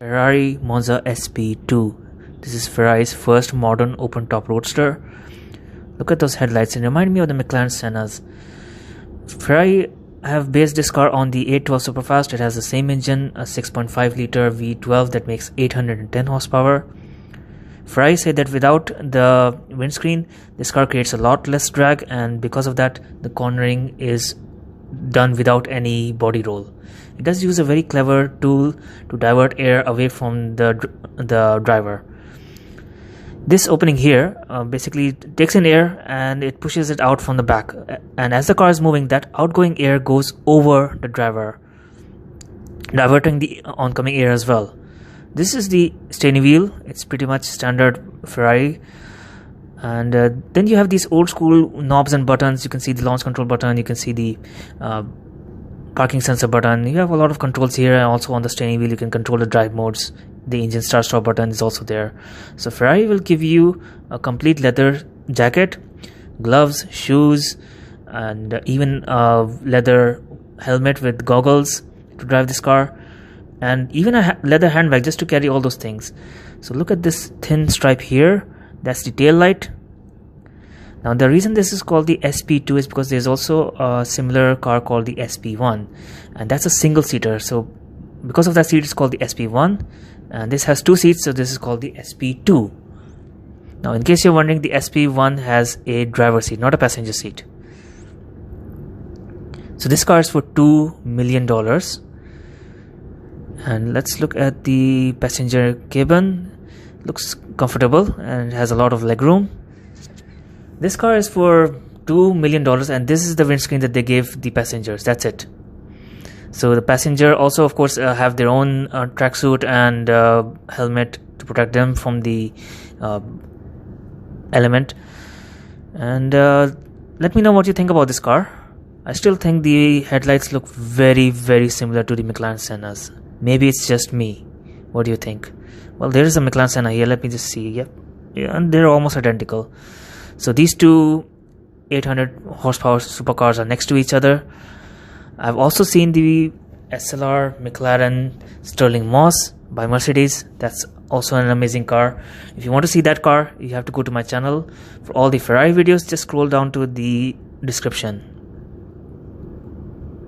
Ferrari Monza SP2. This is Ferrari's first modern open-top roadster. Look at those headlights and remind me of the McLaren Sennas. Ferrari have based this car on the 812 Superfast. It has the same engine, a 6.5 liter V12 that makes 810 horsepower. Ferrari said that without the windscreen, this car creates a lot less drag, and because of that, the cornering is done without any body roll. It does use a very clever tool to divert air away from the driver. This opening here basically takes in air and it pushes it out from the back, and as the car is moving, that outgoing air goes over the driver, diverting the oncoming air as well. This is the steering wheel. It's pretty much standard Ferrari. And then you have these old school knobs and buttons. You can see the launch control button, you can see the parking sensor button. You have a lot of controls here, and also on the steering wheel you can control the drive modes. The engine start stop button is also there. So Ferrari will give you a complete leather jacket, gloves, shoes, and even a leather helmet with goggles to drive this car, and even a leather handbag just to carry all those things. So look at this thin stripe here. That's the tail light. Now the reason this is called the SP2 is because there's also a similar car called the SP1, and that's a single seater. So because of that seat, it's called the SP1, and this has two seats, so this is called the SP2. Now in case you're wondering, the SP1 has a driver seat, not a passenger seat. So this car is for $2 million. And let's look at the passenger cabin. Looks comfortable and has a lot of legroom. This car is for $2 million, and this is the windscreen that they gave the passengers. That's it. So the passenger also, of course, have their own tracksuit and helmet to protect them from the element. And let me know what you think about this car. I still think the headlights look very, very similar to the McLaren Sennas. Maybe it's just me. What do you think? Well, there is a McLaren Senna here. Let me just see. Yep. Yeah, and they're almost identical. So these two 800 horsepower supercars are next to each other. I've also seen the SLR McLaren Sterling Moss by Mercedes. That's also an amazing car. If you want to see that car, you have to go to my channel. For all the Ferrari videos, just scroll down to the description.